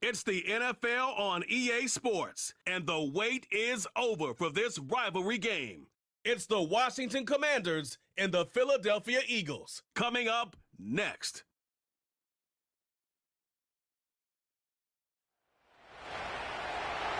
It's the NFL on EA Sports, and the wait is over for this rivalry game. It's the Washington Commanders and the Philadelphia Eagles. Coming up next.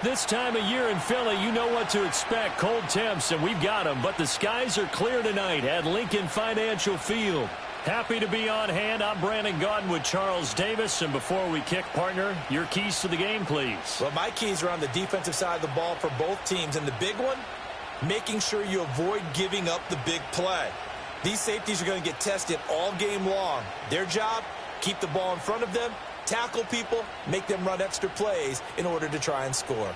This time of year in Philly, you know what to expect. Cold temps, and we've got them. But the skies are clear tonight at Lincoln Financial Field. Happy to be on hand. I'm Brandon Gaudin with Charles Davis. And before we kick, partner, your keys to the game, please. Well, my keys are on the defensive side of the ball for both teams. And the big one, making sure you avoid giving up the big play. These safeties are going to get tested all game long. Their job, keep the ball in front of them, tackle people, make them run extra plays in order to try and score.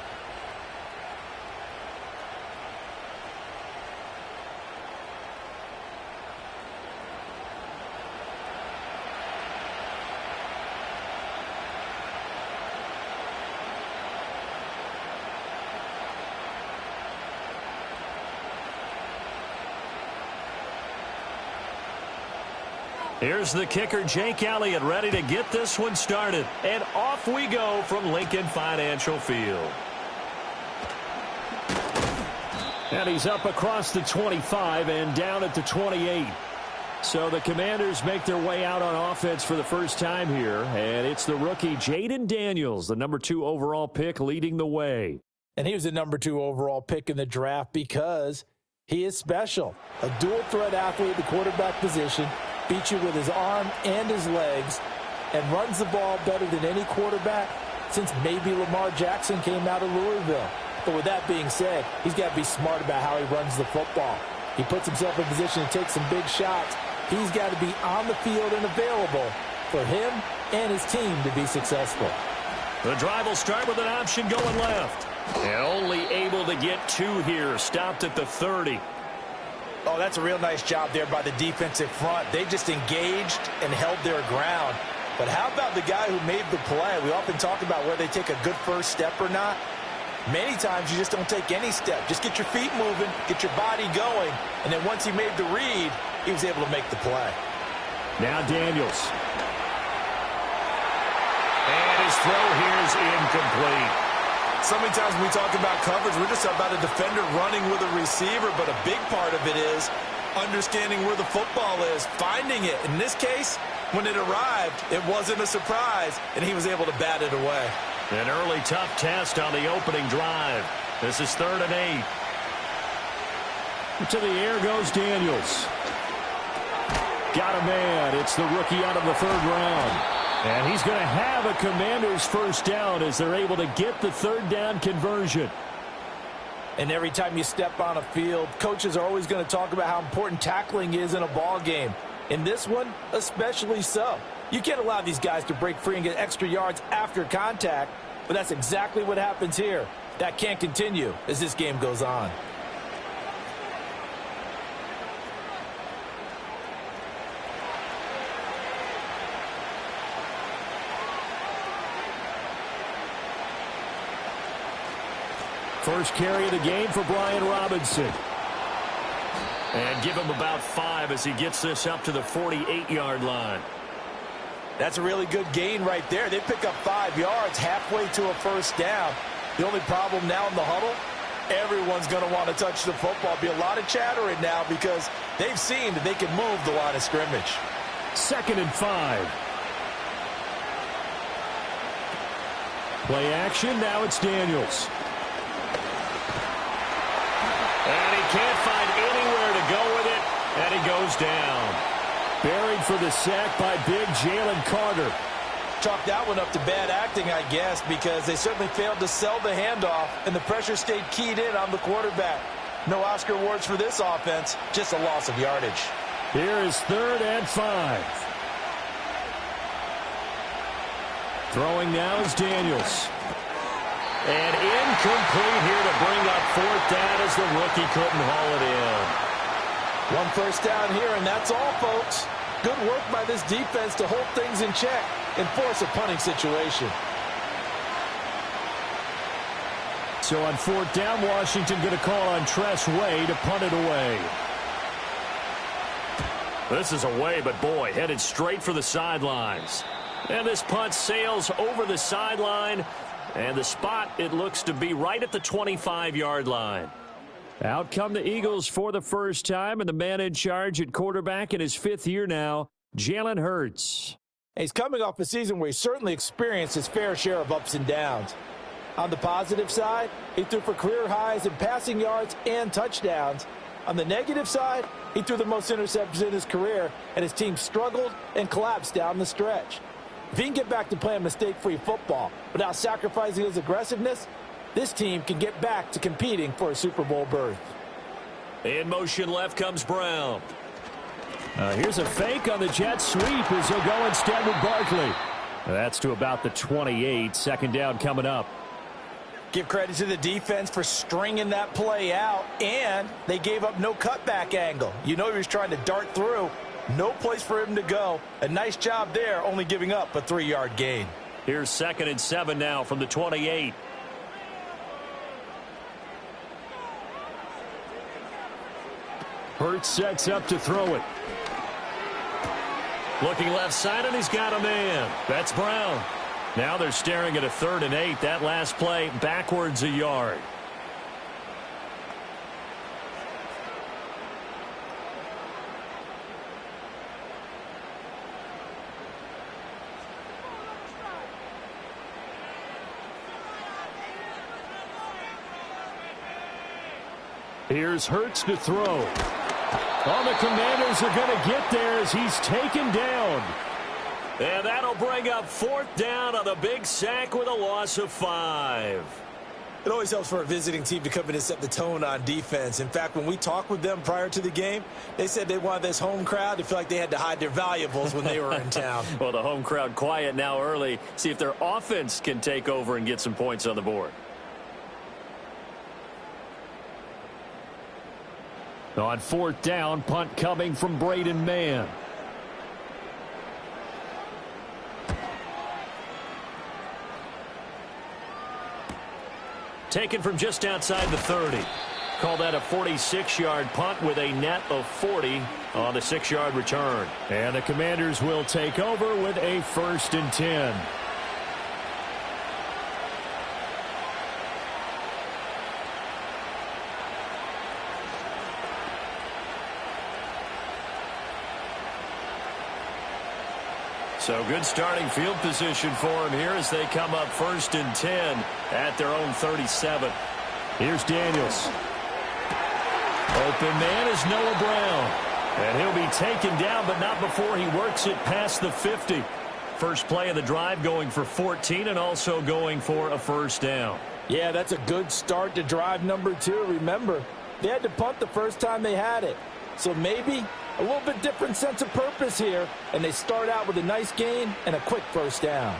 Here's the kicker, Jake Elliott, ready to get this one started. And off we go from Lincoln Financial Field. And he's up across the 25 and down at the 28. So the Commanders make their way out on offense for the first time here. And it's the rookie Jaden Daniels, the number 2 overall pick, leading the way. And he was the number 2 overall pick in the draft because he is special. A dual threat athlete at the quarterback position. Beats you with his arm and his legs, and runs the ball better than any quarterback since maybe Lamar Jackson came out of Louisville. But with that being said, he's got to be smart about how he runs the football. He puts himself in position to take some big shots. He's got to be on the field and available for him and his team to be successful. The drive will start with an option going left. And only able to get 2 here, stopped at the 30. Oh, that's a real nice job there by the defensive front. They just engaged and held their ground. But how about the guy who made the play? We often talk about whether they take a good first step or not. Many times you just don't take any step. Just get your feet moving, get your body going, and then once he made the read, he was able to make the play. Now Daniels. And his throw here is incomplete. So many times when we talk about coverage, we're just about a defender running with a receiver, but a big part of it is understanding where the football is, finding it. In this case, when it arrived, it wasn't a surprise, and he was able to bat it away. An early tough test on the opening drive. This is 3rd and 8. To the air goes Daniels. Got a man. It's the rookie out of the 3rd round. And he's going to have a Commanders first down as they're able to get the 3rd down conversion. And every time you step on a field, coaches are always going to talk about how important tackling is in a ball game. In this one, especially so. You can't allow these guys to break free and get extra yards after contact, but that's exactly what happens here. That can't continue as this game goes on. First carry of the game for Brian Robinson. And give him about 5 as he gets this up to the 48-yard line. That's a really good gain right there. They pick up 5 yards halfway to a first down. The only problem now in the huddle, everyone's going to want to touch the football. Be a lot of chattering now because they've seen that they can move the line of scrimmage. 2nd and 5. Play action. Now it's Daniels. And he can't find anywhere to go with it, and he goes down. Buried for the sack by big Jalen Carter. Chalk that one up to bad acting, I guess, because they certainly failed to sell the handoff, and the pressure stayed keyed in on the quarterback. No Oscar awards for this offense, just a loss of yardage. Here is 3rd and 5. Throwing now is Daniels. And incomplete here to bring up 4th down as the rookie couldn't haul it in. 1 first down here, and that's all, folks. Good work by this defense to hold things in check and force a punting situation. So on 4th down, Washington going to call on Tress Way to punt it away. This is away, but boy, headed straight for the sidelines. And this punt sails over the sideline. And the spot, it looks to be right at the 25-yard line. Out come the Eagles for the first time, and the man in charge at quarterback in his 5th year now, Jalen Hurts. He's coming off a season where he certainly experienced his fair share of ups and downs. On the positive side, he threw for career highs in passing yards and touchdowns. On the negative side, he threw the most interceptions in his career, and his team struggled and collapsed down the stretch. If he can get back to playing mistake-free football without sacrificing his aggressiveness, this team can get back to competing for a Super Bowl berth. In motion left comes Brown. Here's a fake on the jet sweep as he'll go instead with Barkley. That's to about the 28. Second down coming up. Give credit to the defense for stringing that play out, and they gave up no cutback angle. You know he was trying to dart through. No place for him to go. A nice job there, only giving up a 3-yard gain. Here's 2nd and 7 now from the 28. Hurts sets up to throw it. Looking left side, and he's got a man. That's Brown. Now they're staring at a 3rd and 8. That last play backwards a yard. Here's Hurts to throw. Oh, the Commanders are going to get there as he's taken down. And that'll bring up 4th down on the big sack with a loss of 5. It always helps for a visiting team to come in and set the tone on defense. In fact, when we talked with them prior to the game, they said they wanted this home crowd to feel like they had to hide their valuables when they were in town. Well, the home crowd quiet now early. See if their offense can take over and get some points on the board. On 4th down, punt coming from Braden Mann. Taken from just outside the 30. Call that a 46-yard punt with a net of 40 on the 6-yard return. And the Commanders will take over with a 1st and 10. So good starting field position for him here as they come up 1st and 10 at their own 37. Here's Daniels. Open man is Noah Brown. And he'll be taken down, but not before he works it past the 50. First play of the drive going for 14 and also going for a 1st down. Yeah, that's a good start to drive number 2. Remember, they had to punt the first time they had it. So maybe a little bit different sense of purpose here, and they start out with a nice gain and a quick 1st down.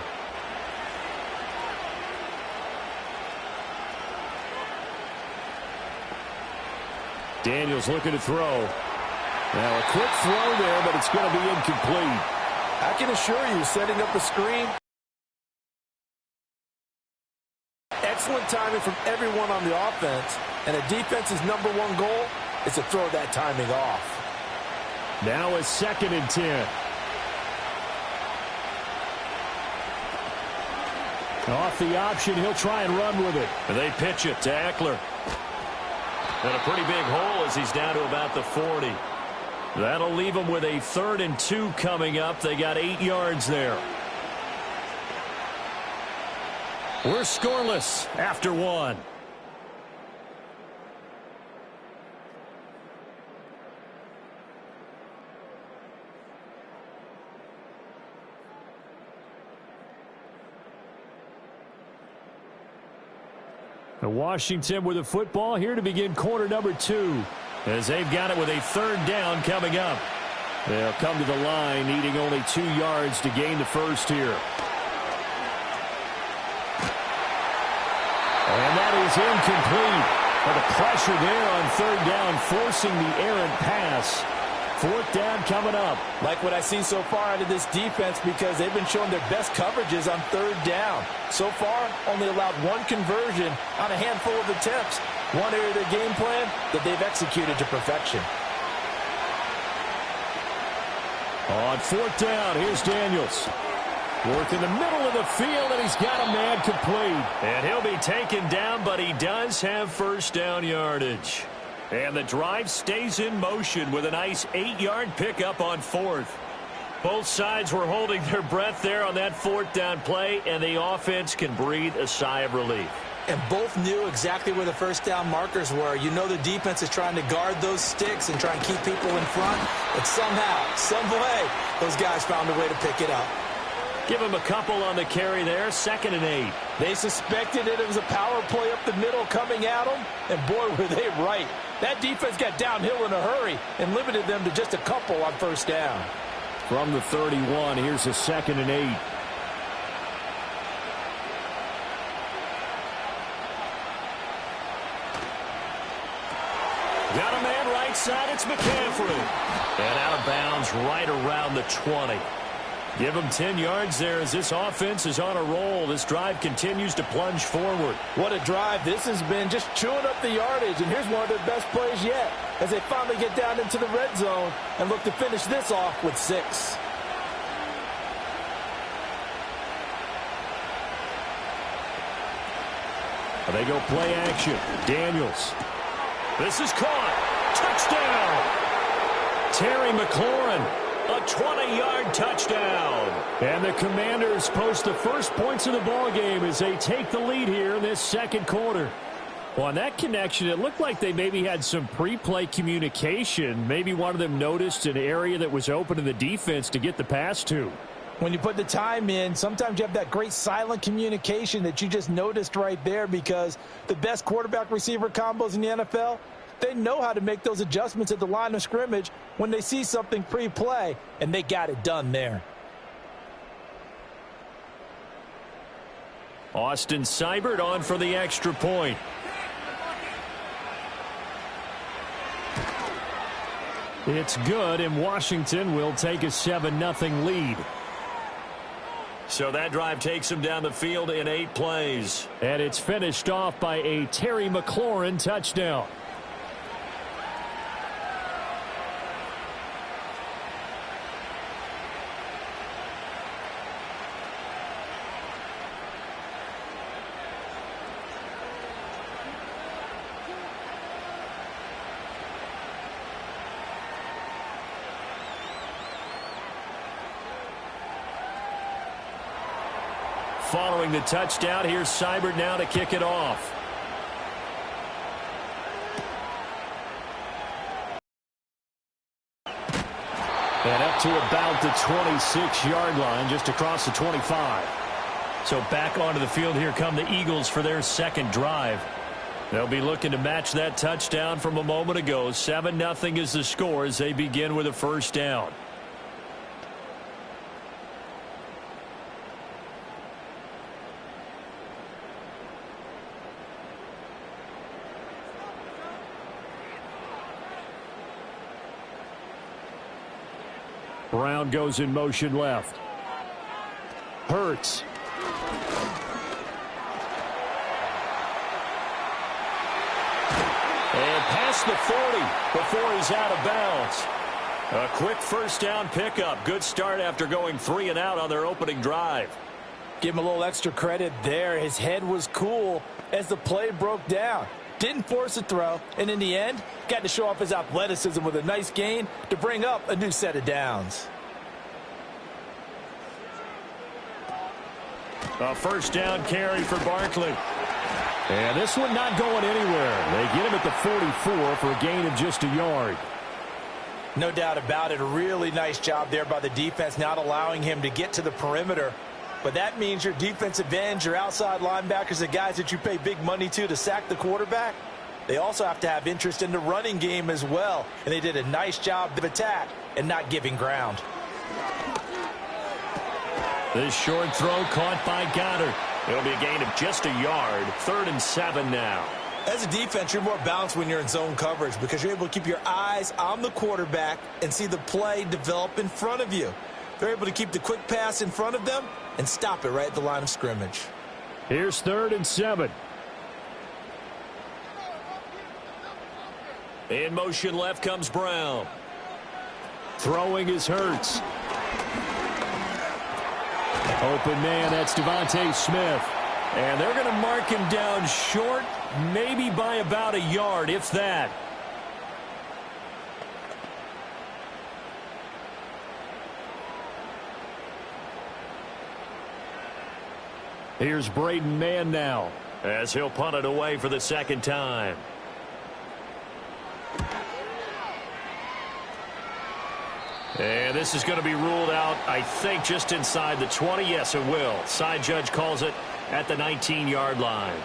Daniels looking to throw. Now a quick throw there, but it's going to be incomplete. I can assure you, setting up a screen. Excellent timing from everyone on the offense, and a defense's number 1 goal is to throw that timing off. Now a 2nd and 10. Off the option, he'll try and run with it. And they pitch it to Eckler. And a pretty big hole as he's down to about the 40. That'll leave him with a 3rd and 2 coming up. They got 8 yards there. We're scoreless after 1. Washington with the football here to begin quarter number 2 as they've got it with a 3rd down coming up. They'll come to the line needing only 2 yards to gain the 1st here. And that is incomplete. But the pressure there on 3rd down forcing the errant pass. 4th down coming up. Like what I see so far out of this defense because they've been showing their best coverages on 3rd down. So far, only allowed 1 conversion on a handful of attempts. One area of their game plan that they've executed to perfection. On 4th down, here's Daniels. Work in the middle of the field, and he's got a man complete. And he'll be taken down, but he does have first down yardage. And the drive stays in motion with a nice 8-yard pickup on fourth. Both sides were holding their breath there on that fourth down play, and the offense can breathe a sigh of relief. And both knew exactly where the first down markers were. You know the defense is trying to guard those sticks and try and keep people in front. But somehow, some way, those guys found a way to pick it up. Give him a couple on the carry there, 2nd and 8. They suspected it was a power play up the middle coming at them, and boy, were they right. That defense got downhill in a hurry and limited them to just a couple on first down. From the 31, here's a 2nd and 8. Got a man right side, it's McCaffrey. And out of bounds right around the 20. Give him 10 yards there as this offense is on a roll. This drive continues to plunge forward. What a drive. This has been just chewing up the yardage, and here's one of their best plays yet as they finally get down into the red zone and look to finish this off with 6. They go play action. Daniels. This is caught. Touchdown. Terry McLaurin. A 20-yard touchdown. And the Commanders post the first points of the ball game as they take the lead here in this second quarter. Well, on that connection, it looked like they maybe had some pre-play communication. Maybe one of them noticed an area that was open in the defense to get the pass to. When you put the time in, sometimes you have that great silent communication that you just noticed right there, because the best quarterback-receiver combos in the NFL, they know how to make those adjustments at the line of scrimmage when they see something pre-play, and they got it done there. Austin Seibert on for the extra point. It's good, and Washington will take a 7-0 lead. So that drive takes him down the field in 8 plays. And it's finished off by a Terry McLaurin touchdown. Following the touchdown, here's Seibert now to kick it off. And up to about the 26-yard line, just across the 25. So back onto the field, here come the Eagles for their second drive. They'll be looking to match that touchdown from a moment ago. 7-0 is the score as they begin with a first down. Brown goes in motion left. Hurts. And past the 40 before he's out of bounds. A quick first down pickup. Good start after going 3 and out on their opening drive. Give him a little extra credit there. His head was cool as the play broke down. Didn't force a throw, and in the end, got to show off his athleticism with a nice gain to bring up a new set of downs. A first down carry for Barkley. And this one not going anywhere. They get him at the 44 for a gain of just a yard. No doubt about it. A really nice job there by the defense, not allowing him to get to the perimeter. But that means your defensive ends, your outside linebackers, the guys that you pay big money to sack the quarterback, they also have to have interest in the running game as well. And they did a nice job of attack and not giving ground. This short throw caught by Goddard. It'll be a gain of just a yard. 3rd and 7 now. As a defense, you're more balanced when you're in zone coverage because you're able to keep your eyes on the quarterback and see the play develop in front of you. They're able to keep the quick pass in front of them and stop it right at the line of scrimmage. Here's 3rd and 7. In motion left comes Brown. Throwing is Hurts. Open man, that's Devontae Smith. And they're going to mark him down short, maybe by about a yard, if that. Here's Braden Mann now, as he'll punt it away for the second time. And this is going to be ruled out, I think, just inside the 20. Yes, it will. Side judge calls it at the 19-yard line.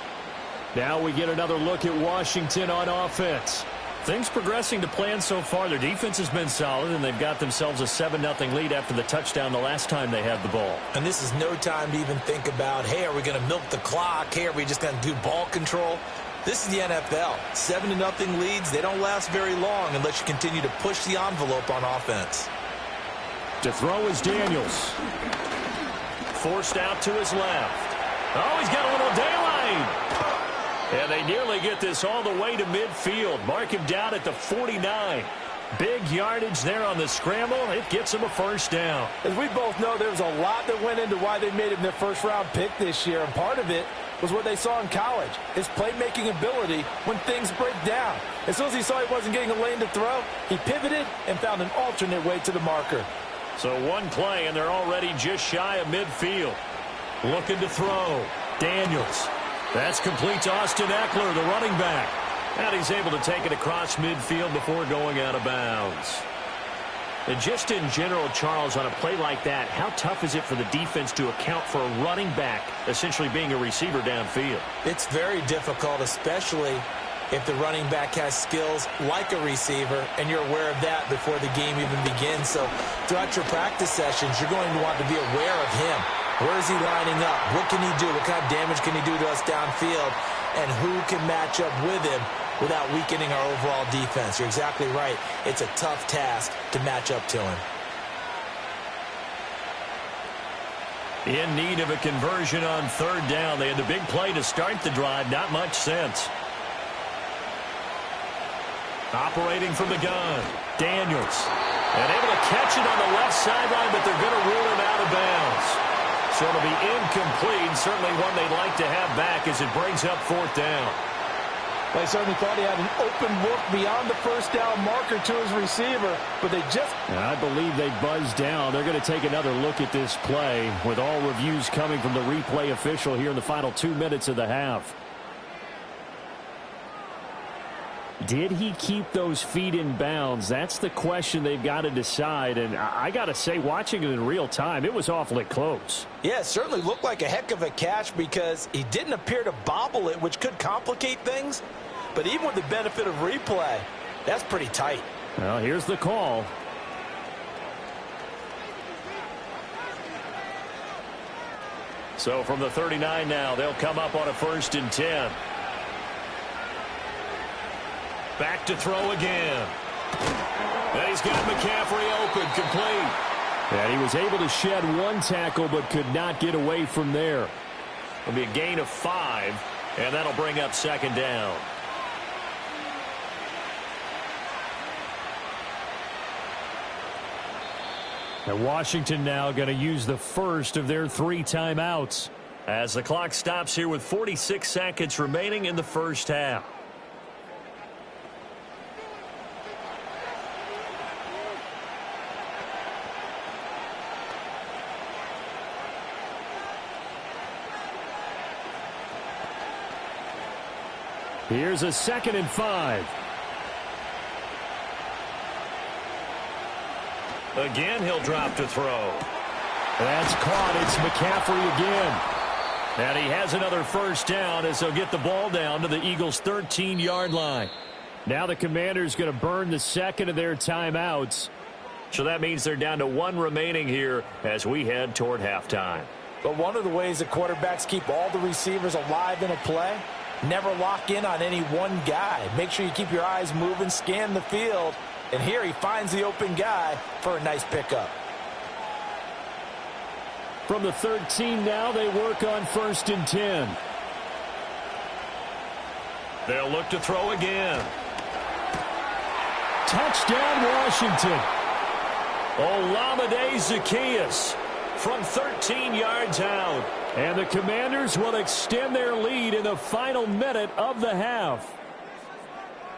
Now we get another look at Washington on offense. Things progressing to plan so far. Their defense has been solid, and they've got themselves a 7-0 lead after the touchdown the last time they had the ball. And this is no time to even think about, hey, are we going to milk the clock? Hey, are we just going to do ball control? This is the NFL. 7-0 leads, they don't last very long unless you continue to push the envelope on offense. To throw is Daniels. Forced out to his left. Oh, he's got a little daylight. And they nearly get this all the way to midfield. Mark him down at the 49. Big yardage there on the scramble. It gets him a first down. As we both know, there was a lot that went into why they made him their first-round pick this year. And part of it was what they saw in college, his playmaking ability when things break down. As soon as he saw he wasn't getting a lane to throw, he pivoted and found an alternate way to the marker. So one play, and they're already just shy of midfield. Looking to throw. Daniels. That's complete to Austin Eckler, the running back. And he's able to take it across midfield before going out of bounds. And just in general, Charles, on a play like that, how tough is it for the defense to account for a running back essentially being a receiver downfield? It's very difficult, especially if the running back has skills like a receiver, and you're aware of that before the game even begins. So throughout your practice sessions, you're going to want to be aware of him. Where is he lining up? What can he do? What kind of damage can he do to us downfield? And who can match up with him without weakening our overall defense? You're exactly right. It's a tough task to match up to him. In need of a conversion on third down. They had the big play to start the drive. Not much sense. Operating from the gun. Daniels. And able to catch it on the left sideline, but they're going to rule him out of bounds. So it'll be incomplete. Certainly one they'd like to have back as it brings up fourth down. They certainly thought he had an open look beyond the first down marker to his receiver, but they just... I believe they buzzed down. They're going to take another look at this play with all reviews coming from the replay official here in the final 2 minutes of the half. Did he keep those feet in bounds? That's the question they've got to decide. And I got to say, watching it in real time, it was awfully close. Yeah, it certainly looked like a heck of a catch because he didn't appear to bobble it, which could complicate things. But even with the benefit of replay, that's pretty tight. Well, here's the call. So from the 39 now, they'll come up on a 1st and 10. Back to throw again. And he's got McCaffrey open, complete. And he was able to shed one tackle but could not get away from there. It'll be a gain of 5, and that'll bring up second down. And Washington now going to use the first of their 3 timeouts as the clock stops here with 46 seconds remaining in the first half. Here's a 2nd and 5. Again, he'll drop to throw. That's caught. It's McCaffrey again. And he has another first down as they'll get the ball down to the Eagles' 13-yard line. Now the Commanders going to burn the second of their timeouts. So that means they're down to 1 remaining here as we head toward halftime. But one of the ways that quarterbacks keep all the receivers alive in a play, never lock in on any one guy. Make sure you keep your eyes moving, scan the field. And here he finds the open guy for a nice pickup. From the 13 now, they work on 1st and 10. They'll look to throw again. Touchdown, Washington. Olamide Zaccheaus from 13 yards out. And the Commanders will extend their lead in the final minute of the half.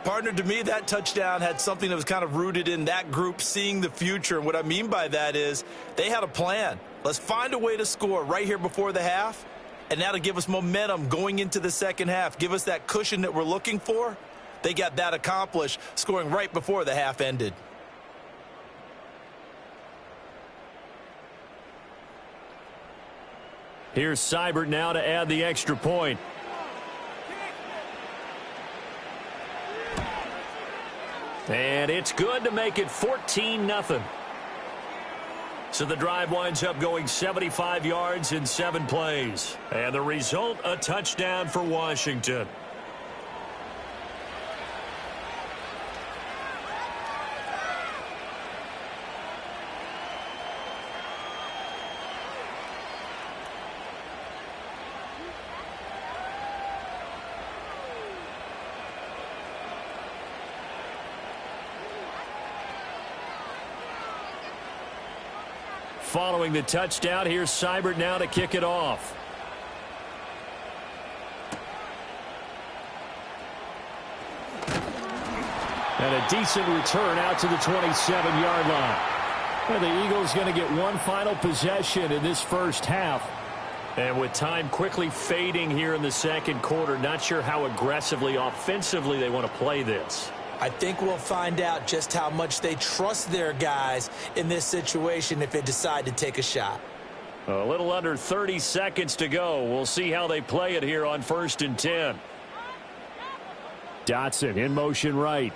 Partner, to me, that touchdown had something that was kind of rooted in that group seeing the future. And what I mean by that is they had a plan. Let's find a way to score right here before the half. And now to give us momentum going into the second half, give us that cushion that we're looking for. They got that accomplished, scoring right before the half ended. Here's Seibert now to add the extra point. And it's good to make it 14-0. So the drive winds up going 75 yards in 7 plays. And the result, a touchdown for Washington. Following the touchdown, here's Seibert now to kick it off. And a decent return out to the 27-yard line. And the Eagles going to get one final possession in this first half. And with time quickly fading here in the second quarter, not sure how aggressively, offensively they want to play this. I think we'll find out just how much they trust their guys in this situation if they decide to take a shot. A little under 30 seconds to go. We'll see how they play it here on 1st and 10. Dotson in motion right.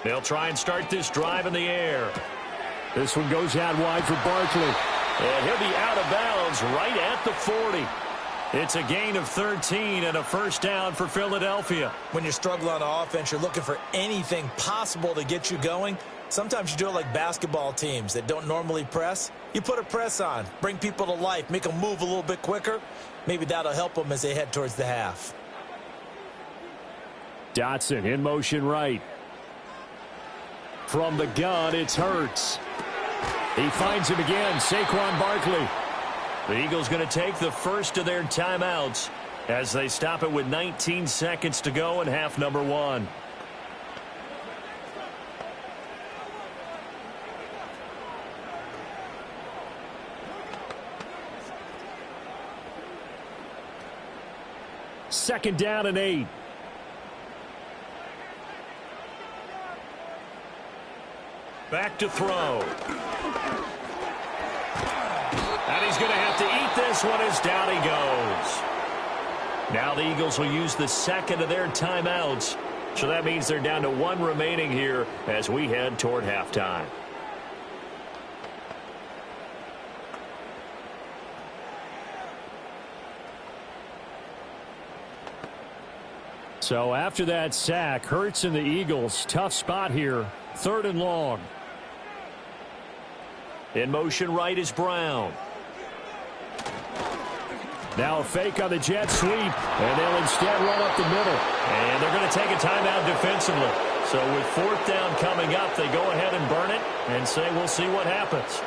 They'll try and start this drive in the air. This one goes out wide for Barkley. And he'll be out of bounds right at the 40. It's a gain of 13 and a first down for Philadelphia. When you're struggling on offense, you're looking for anything possible to get you going. Sometimes you do it like basketball teams that don't normally press. You put a press on, bring people to life, make them move a little bit quicker. Maybe that'll help them as they head towards the half. Dotson in motion right. From the gun, it's Hurts. He finds him again, Saquon Barkley. The Eagles going to take the first of their timeouts as they stop it with 19 seconds to go in half number 1. Second down and 8. Back to throw. And he's going to have to eat this one as down he goes. Now the Eagles will use the second of their timeouts. So that means they're down to 1 remaining here as we head toward halftime. So after that sack, Hurts and the Eagles, tough spot here. 3rd and long. In motion right is Brown. Now a fake on the jet sweep, and they'll instead run up the middle. And they're going to take a timeout defensively. So with 4th down coming up, they go ahead and burn it and say we'll see what happens.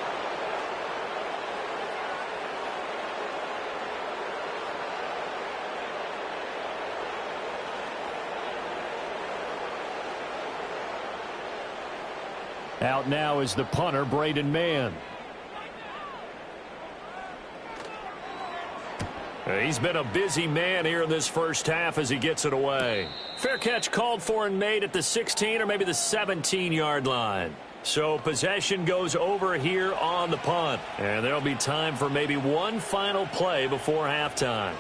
Out now is the punter, Braden Mann. He's been a busy man here in this first half as he gets it away. Fair catch called for and made at the 16 or maybe the 17-yard line. So possession goes over here on the punt. And there'll be time for maybe one final play before halftime.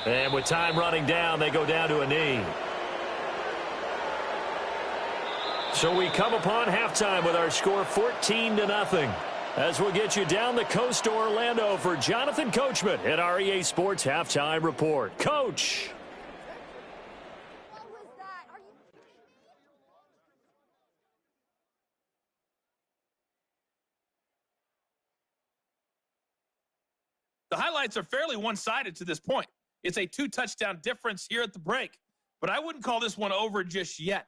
And with time running down, they go down to a knee. So we come upon halftime with our score 14-0. As we'll get you down the coast to Orlando for Jonathan Coachman at our EA Sports Halftime Report. Coach. The highlights are fairly one-sided to this point. It's a 2-touchdown difference here at the break. But I wouldn't call this one over just yet.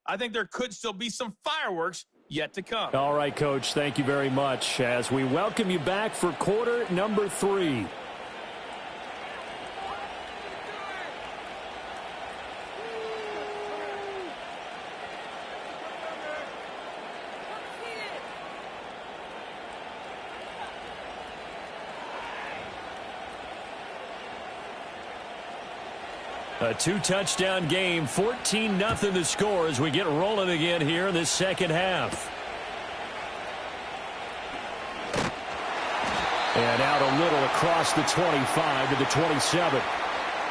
I think there could still be some fireworks yet to come. All right, Coach, thank you very much as we welcome you back for quarter number 3. A 2-touchdown game, 14-0 the score as we get rolling again here in this second half. And out a little across the 25 to the 27.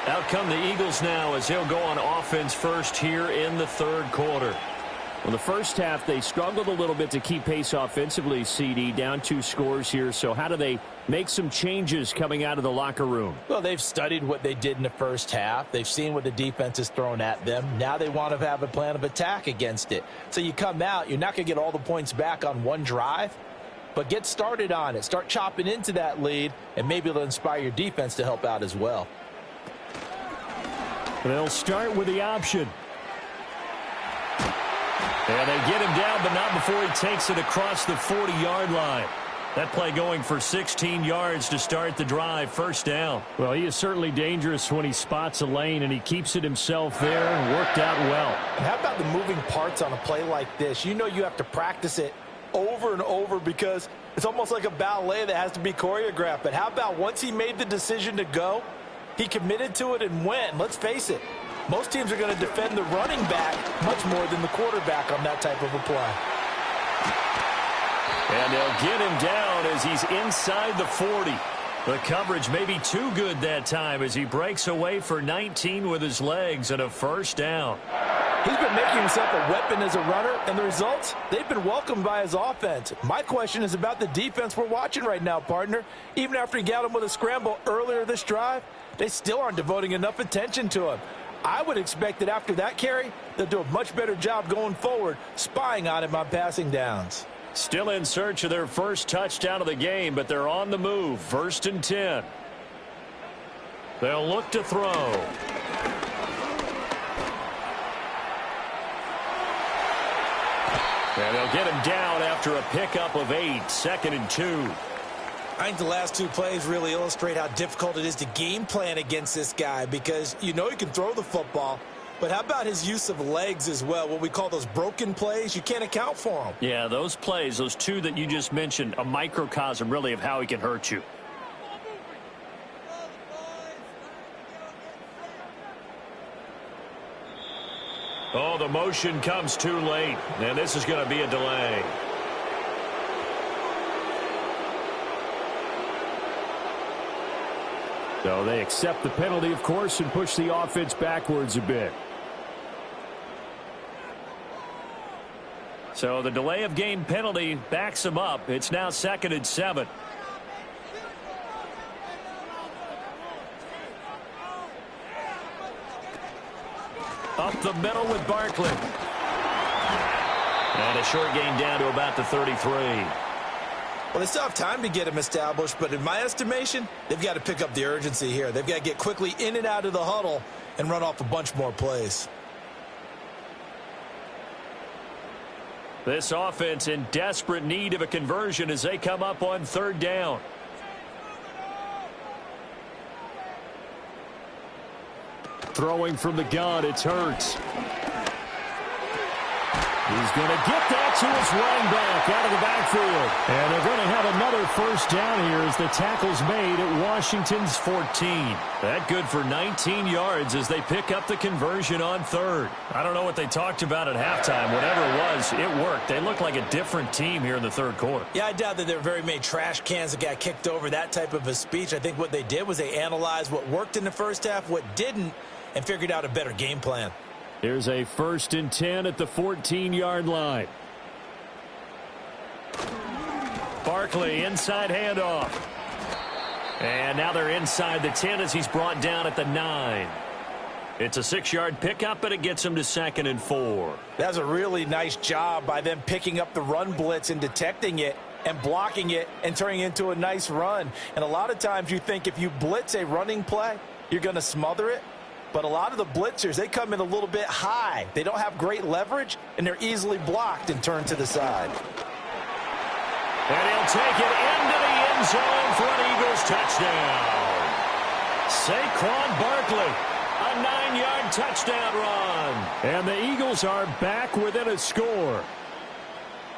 Out come the Eagles now as they'll go on offense first here in the third quarter. Well, the first half, they struggled a little bit to keep pace offensively, CD, down 2 scores here. So how do they make some changes coming out of the locker room? Well, they've studied what they did in the first half. They've seen what the defense has thrown at them. Now they want to have a plan of attack against it. So you come out, you're not going to get all the points back on one drive, but get started on it. Start chopping into that lead, and maybe it'll inspire your defense to help out as well. They'll start with the option. And they get him down, but not before he takes it across the 40-yard line. That play going for 16 yards to start the drive, first down. Well, he is certainly dangerous when he spots a lane, and he keeps it himself there and worked out well. And how about the moving parts on a play like this? You know you have to practice it over and over because it's almost like a ballet that has to be choreographed. But how about once he made the decision to go, he committed to it and went. Let's face it, most teams are going to defend the running back much more than the quarterback on that type of a play. And they'll get him down as he's inside the 40. The coverage may be too good that time as he breaks away for 19 with his legs and a first down. He's been making himself a weapon as a runner, and the results, they've been welcomed by his offense. My question is about the defense we're watching right now, partner. Even after he got him with a scramble earlier this drive, they still aren't devoting enough attention to him. I would expect that after that carry, they'll do a much better job going forward, spying on him on passing downs. Still in search of their first touchdown of the game, but they're on the move. 1st and 10. They'll look to throw. And they'll get him down after a pickup of 8. 2nd and 2. I think the last 2 plays really illustrate how difficult it is to game plan against this guy because you know he can throw the football, but how about his use of legs as well, what we call those broken plays? You can't account for them. Yeah, those plays, those 2 that you just mentioned, a microcosm really of how he can hurt you. Oh, the motion comes too late, and this is going to be a delay. So they accept the penalty, of course, and push the offense backwards a bit. So the delay of game penalty backs them up. It's now 2nd and 7. Up the middle with Barkley. And a short gain down to about the 33. Well, they still have time to get him established, but in my estimation, they've got to pick up the urgency here. They've got to get quickly in and out of the huddle and run off a bunch more plays. This offense in desperate need of a conversion as they come up on 3rd down. Throwing from the gun, it's Hurts. He's going to get that to his running back out of the backfield. And they're going to have another first down here as the tackle's made at Washington's 14. That good for 19 yards as they pick up the conversion on 3rd. I don't know what they talked about at halftime. Whatever it was, it worked. They look like a different team here in the 3rd quarter. Yeah, I doubt that there were very many trash cans that got kicked over, that type of a speech. I think what they did was they analyzed what worked in the first half, what didn't, and figured out a better game plan. Here's a 1st and 10 at the 14-yard line. Barkley, inside handoff. And now they're inside the 10 as he's brought down at the 9. It's a 6-yard pickup, but it gets him to 2nd and 4. That's a really nice job by them picking up the run blitz and detecting it. and blocking it and turning it into a nice run. And a lot of times you think if you blitz a running play, you're going to smother it. But a lot of the blitzers, they come in a little bit high. They don't have great leverage, and they're easily blocked and turned to the side. And he'll take it into the end zone for an Eagles touchdown. Saquon Barkley, a 9-yard touchdown run. And the Eagles are back within a score.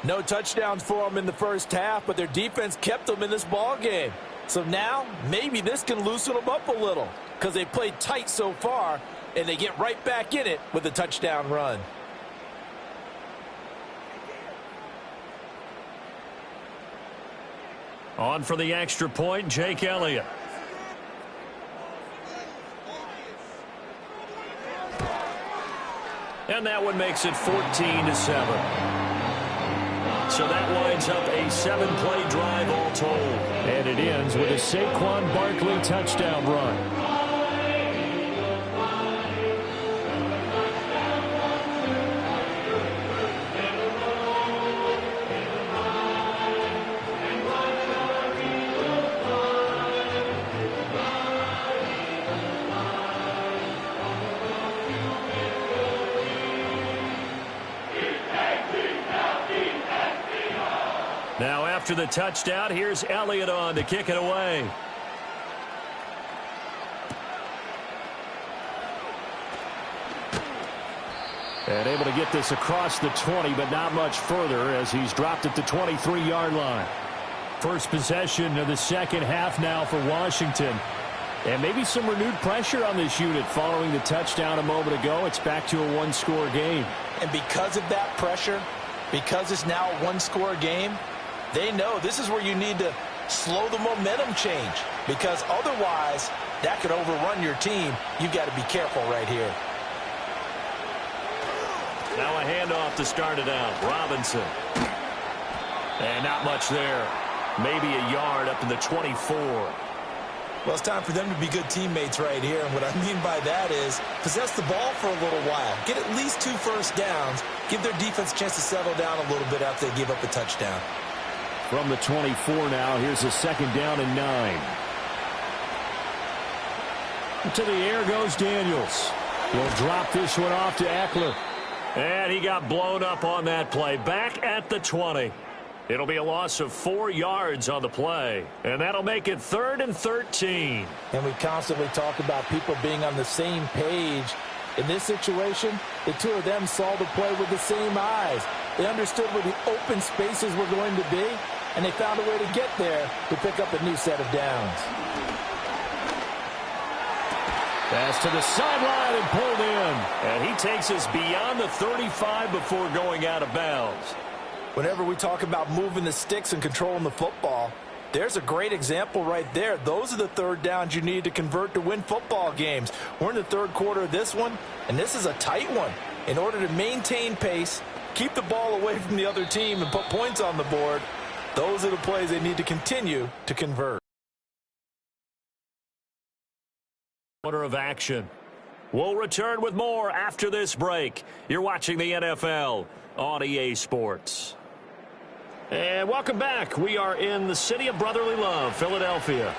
No touchdowns for them in the first half, but their defense kept them in this ball game. So now, maybe this can loosen them up a little because they played tight so far, and they get right back in it with a touchdown run. On for the extra point, Jake Elliott. And that one makes it 14-7. So that winds up a 7-play drive all told. And it ends with a Saquon Barkley touchdown run. Now after the touchdown, here's Elliott on to kick it away. And able to get this across the 20, but not much further as he's dropped it to 23-yard line. First possession of the second half now for Washington. And maybe some renewed pressure on this unit following the touchdown a moment ago. It's back to a one-score game. And because of that pressure, because it's now a one-score game, they know this is where you need to slow the momentum change, because otherwise that could overrun your team. You've got to be careful right here. Now a handoff to start it out. Robinson. And not much there. Maybe a yard up to the 24. Well, it's time for them to be good teammates right here. And what I mean by that is possess the ball for a little while. Get at least 2 first downs. Give their defense a chance to settle down a little bit after they give up a touchdown. From the 24 now, here's a 2nd down and 9. To the air goes Daniels. He'll drop this one off to Eckler. And he got blown up on that play. Back at the 20. It'll be a loss of 4 yards on the play. And that'll make it 3rd and 13. And we constantly talk about people being on the same page. In this situation, the two of them saw the play with the same eyes. They understood where the open spaces were going to be, and they found a way to get there to pick up a new set of downs. Pass to the sideline and pulled in. And he takes us beyond the 35 before going out of bounds. Whenever we talk about moving the sticks and controlling the football, there's a great example right there. Those are the 3rd downs you need to convert to win football games. We're in the 3rd quarter of this one, and this is a tight one. In order to maintain pace, keep the ball away from the other team, and put points on the board, those are the plays they need to continue to convert. Order of action. We'll return with more after this break. You're watching the NFL on EA Sports. And welcome back. We are in the city of brotherly love, Philadelphia.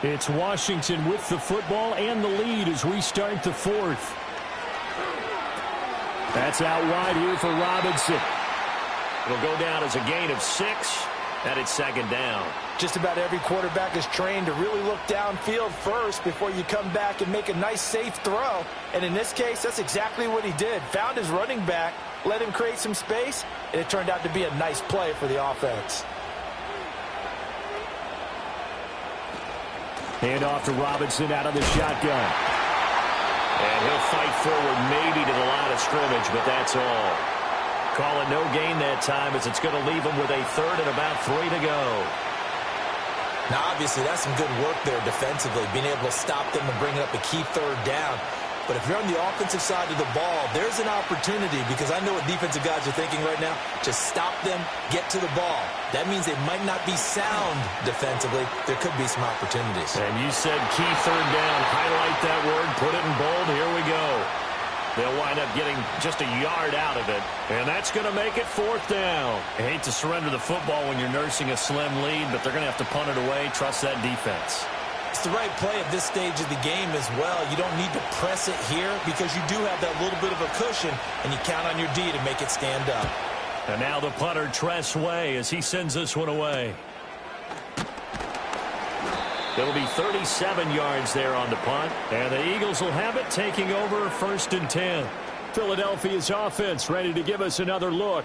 It's Washington with the football and the lead as we start the 4th. That's out wide here for Robinson. It'll go down as a gain of 6, and it's 2nd down. Just about every quarterback is trained to really look downfield first before you come back and make a nice, safe throw. And in this case, that's exactly what he did. Found his running back, let him create some space, and it turned out to be a nice play for the offense. Hand off to Robinson out of the shotgun. And he'll fight forward maybe to the line of scrimmage, but that's all. Call it no gain that time as it's going to leave him with a 3rd and about 3 to go. Now, obviously, that's some good work there defensively, being able to stop them and bring up a key 3rd down. But if you're on the offensive side of the ball, there's an opportunity, because I know what defensive guys are thinking right now. Just stop them, get to the ball. That means they might not be sound defensively. There could be some opportunities. And you said key 3rd down. Highlight that word, put it in bold. Here we go. They'll wind up getting just a yard out of it. And that's going to make it 4th down. I hate to surrender the football when you're nursing a slim lead, but they're going to have to punt it away. Trust that defense. It's the right play at this stage of the game as well. You don't need to press it here because you do have that little bit of a cushion, and you count on your D to make it stand up. And now the punter, Tress Way, as he sends this one away. It'll be 37 yards there on the punt, and the Eagles will have it, taking over 1st and 10. Philadelphia's offense ready to give us another look.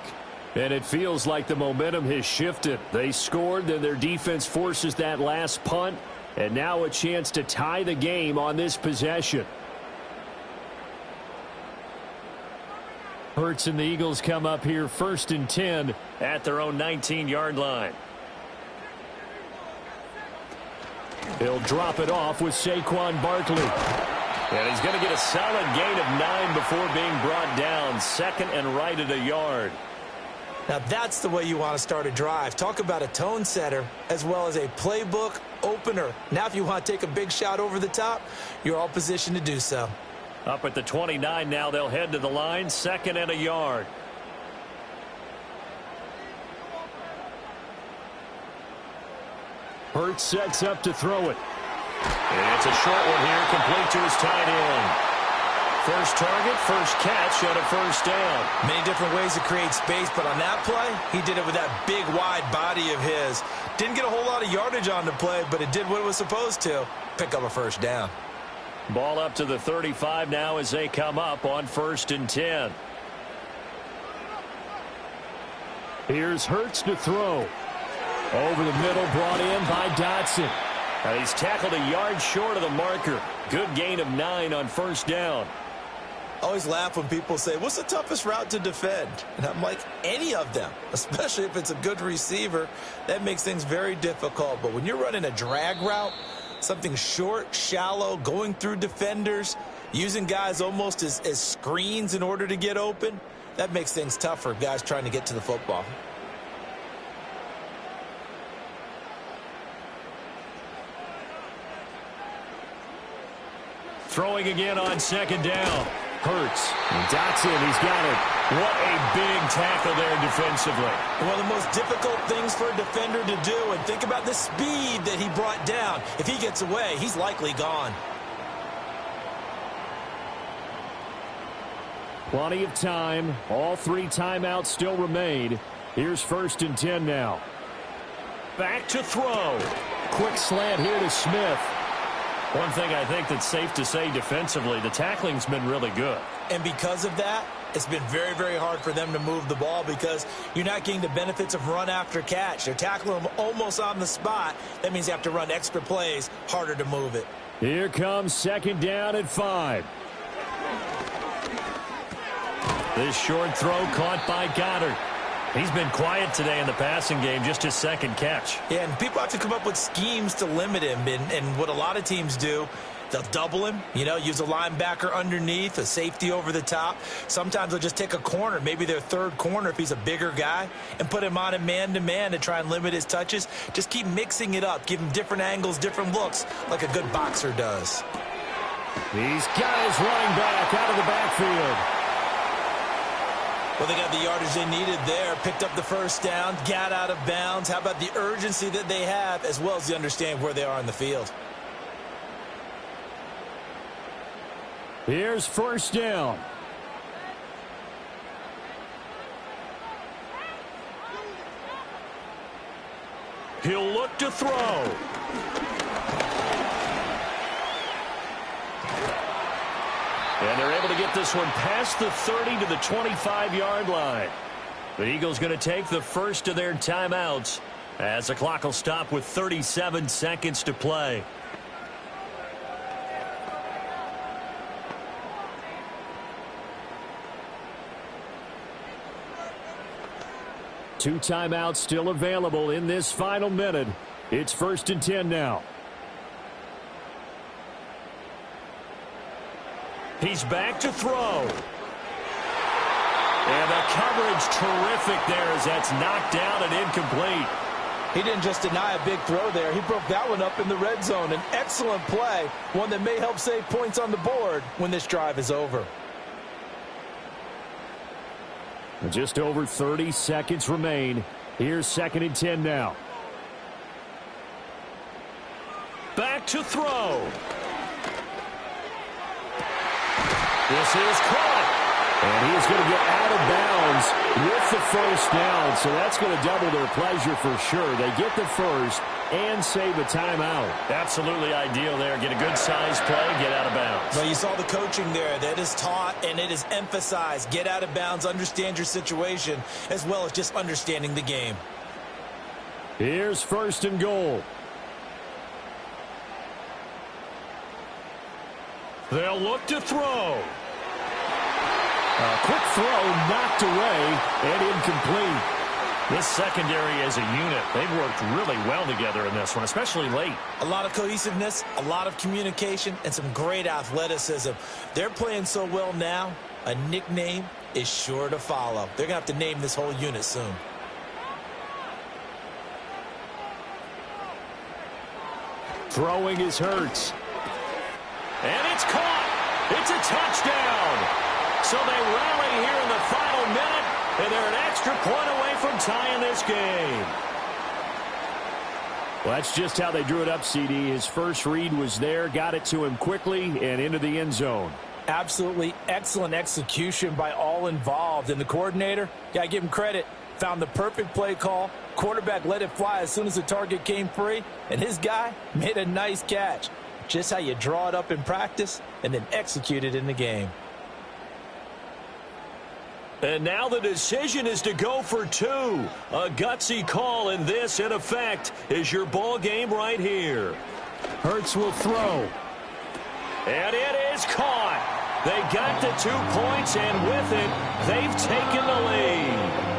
And it feels like the momentum has shifted. They scored, then their defense forces that last punt, and now a chance to tie the game on this possession. Hurts and the Eagles come up here 1st and 10 at their own 19-yard line. He'll drop it off with Saquon Barkley. And he's going to get a solid gain of 9 before being brought down. 2nd and right at a yard. Now that's the way you want to start a drive. Talk about a tone setter as well as a playbook opener. Now if you want to take a big shot over the top, you're all positioned to do so. Up at the 29 now, they'll head to the line. 2nd and a yard. Hurts sets up to throw it. And it's a short one here, complete to his tight end. First target, first catch, and a 1st down. Many different ways to create space, but on that play, he did it with that big, wide body of his. Didn't get a whole lot of yardage on the play, but it did what it was supposed to. Pick up a 1st down. Ball up to the 35 now as they come up on 1st and 10. Here's Hurts to throw. Over the middle, brought in by Dotson. And he's tackled a yard short of the marker. Good gain of 9 on 1st down. I always laugh when people say, what's the toughest route to defend? And I'm like, any of them, especially if it's a good receiver. That makes things very difficult. But when you're running a drag route, something short, shallow, going through defenders, using guys almost as screens in order to get open, that makes things tough for guys trying to get to the football. Throwing again on 2nd down. Hurts. And Dotson, he's got it. What a big tackle there defensively. One of the most difficult things for a defender to do, and think about the speed that he brought down. If he gets away, he's likely gone. Plenty of time. All 3 timeouts still remain. Here's 1st and 10 now. Back to throw. Quick slant here to Smith. One thing I think that's safe to say defensively, the tackling's been really good. And because of that, it's been very, very hard for them to move the ball because you're not getting the benefits of run after catch. They're tackling them almost on the spot. That means you have to run extra plays, harder to move it. Here comes 2nd down at 5. This short throw caught by Goddard. He's been quiet today in the passing game, just his 2nd catch. Yeah, and people have to come up with schemes to limit him. And what a lot of teams do, they'll double him, use a linebacker underneath, a safety over the top. Sometimes they'll just take a corner, maybe their 3rd corner if he's a bigger guy, and put him on a man-to-man to try and limit his touches. Just keep mixing it up, give him different angles, different looks, like a good boxer does. These guys running back out of the backfield. Well, they got the yardage they needed there, picked up the 1st down, got out of bounds. How about the urgency that they have, as well as the understanding where they are in the field? Here's 1st down. He'll look to throw. And they're able to get this one past the 30 to the 25-yard line. The Eagles going to take the first of their timeouts as the clock will stop with 37 seconds to play. Two timeouts still available in this final minute. It's 1st and 10 now. He's back to throw. And the coverage terrific there as that's knocked down and incomplete. He didn't just deny a big throw there. He broke that one up in the red zone. An excellent play, one that may help save points on the board when this drive is over. Just over 30 seconds remain. Here's 2nd and 10 now. Back to throw. This is caught. And he is going to get out of bounds with the first down. So that's going to double their pleasure for sure. They get the first and save a timeout. Absolutely ideal there. Get a good size play, get out of bounds. Well, you saw the coaching there. That is taught and it is emphasized. Get out of bounds, understand your situation, as well as just understanding the game. Here's 1st and goal. They'll look to throw. A quick throw knocked away and incomplete. This secondary as a unit, they've worked really well together in this one, especially late. A lot of cohesiveness, a lot of communication, and some great athleticism. They're playing so well now, a nickname is sure to follow. They're going to have to name this whole unit soon. Throwing is Hurts. And it's caught. It's a touchdown. So they rally here in the final minute, and they're an extra point away from tying this game. Well, that's just how they drew it up, CD. His first read was there, got it to him quickly, and into the end zone. Absolutely excellent execution by all involved. And the coordinator, got to give him credit, found the perfect play call. Quarterback let it fly as soon as the target came free, and his guy made a nice catch. Just how you draw it up in practice and then execute it in the game. And now the decision is to go for 2. A gutsy call, and this, in effect, is your ball game right here. Hurts will throw. And it is caught. They got the 2 points, and with it, they've taken the lead.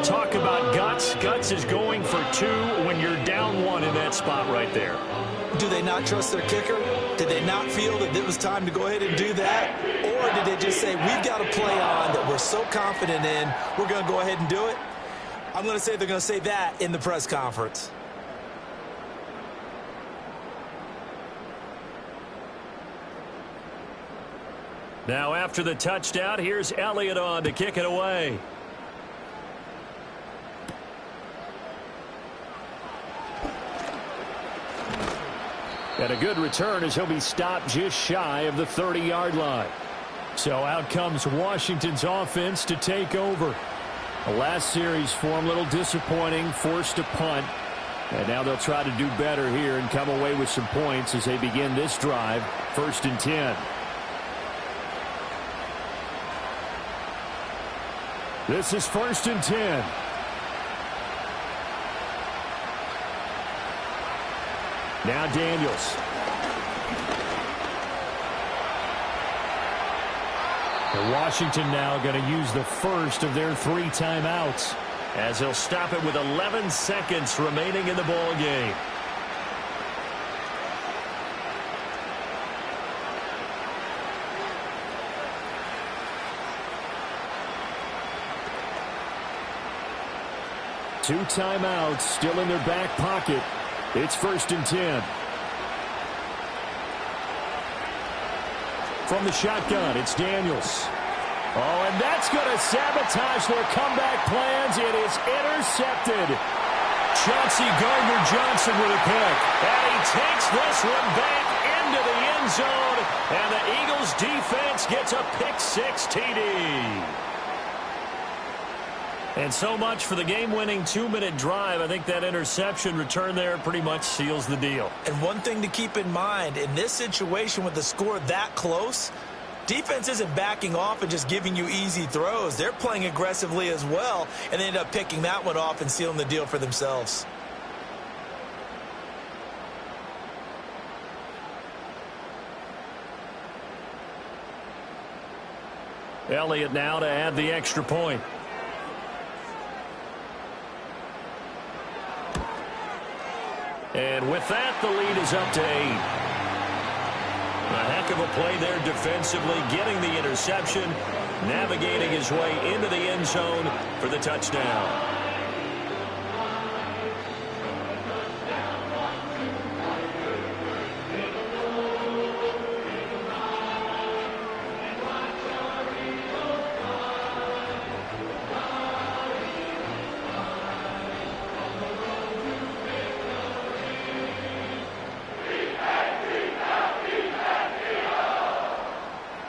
Talk about guts. Guts is going for 2 when you're down 1 in that spot right there. Do they not trust their kicker? Did they not feel that it was time to go ahead and do that? Or did they just say, we've got a play on that we're so confident in, we're going to go ahead and do it? I'm going to say they're going to say that in the press conference. Now after the touchdown, here's Elliott on to kick it away. And a good return as he'll be stopped just shy of the 30-yard line. So out comes Washington's offense to take over. The last series for him, a little disappointing, forced a punt. And now they'll try to do better here and come away with some points as they begin this drive. 1st and 10. This is 1st and 10. Now Daniels. And Washington now going to use the first of their 3 timeouts as they'll stop it with 11 seconds remaining in the ball game. Two timeouts still in their back pocket. It's 1st and 10. From the shotgun, it's Daniels. Oh, and that's going to sabotage their comeback plans. It is intercepted. Chauncey Gardner-Johnson with a pick. And he takes this one back into the end zone. And the Eagles defense gets a pick-6 TD. And so much for the game-winning 2-minute drive. I think that interception return there pretty much seals the deal. And one thing to keep in mind, in this situation with the score that close, defense isn't backing off and just giving you easy throws. They're playing aggressively as well, and they end up picking that one off and sealing the deal for themselves. Elliott now to add the extra point. And with that, the lead is up to 8. A Heck of a play there defensively, getting the interception, navigating his way into the end zone for the touchdown.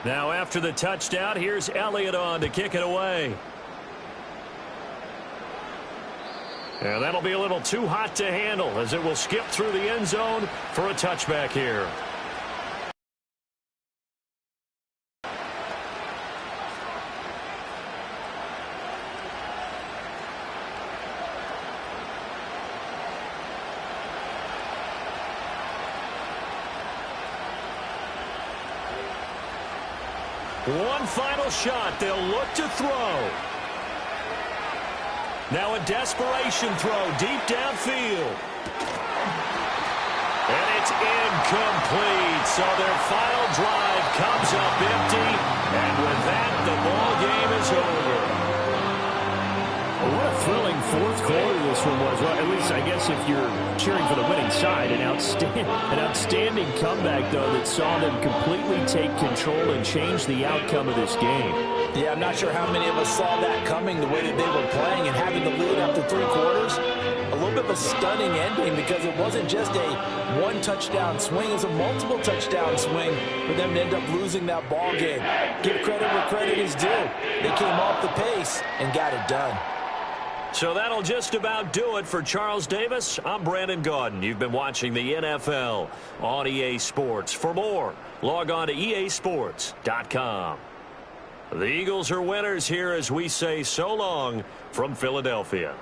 Now after the touchdown, here's Elliott on to kick it away. And that'll be a little too hot to handle as it will skip through the end zone for a touchback here. One final shot. They'll look to throw. Now a desperation throw deep downfield. And it's incomplete. So their final drive comes up empty. And with that, the ball game is over. Well, what a thrilling fourth quarter this one was. Well, at least I guess if you're cheering for the winning side, an outstanding comeback, though, that saw them completely take control and change the outcome of this game. Yeah, I'm not sure how many of us saw that coming the way that they were playing and having the lead after 3 quarters. A little bit of a stunning ending because it wasn't just a one-touchdown swing. It was a multiple touchdown swing for them to end up losing that ball game. Give credit where credit is due. They came off the pace and got it done. So that'll just about do it for Charles Davis. I'm Brandon Gaudin. You've been watching the NFL on EA Sports. For more, log on to easports.com. The Eagles are winners here as we say so long from Philadelphia.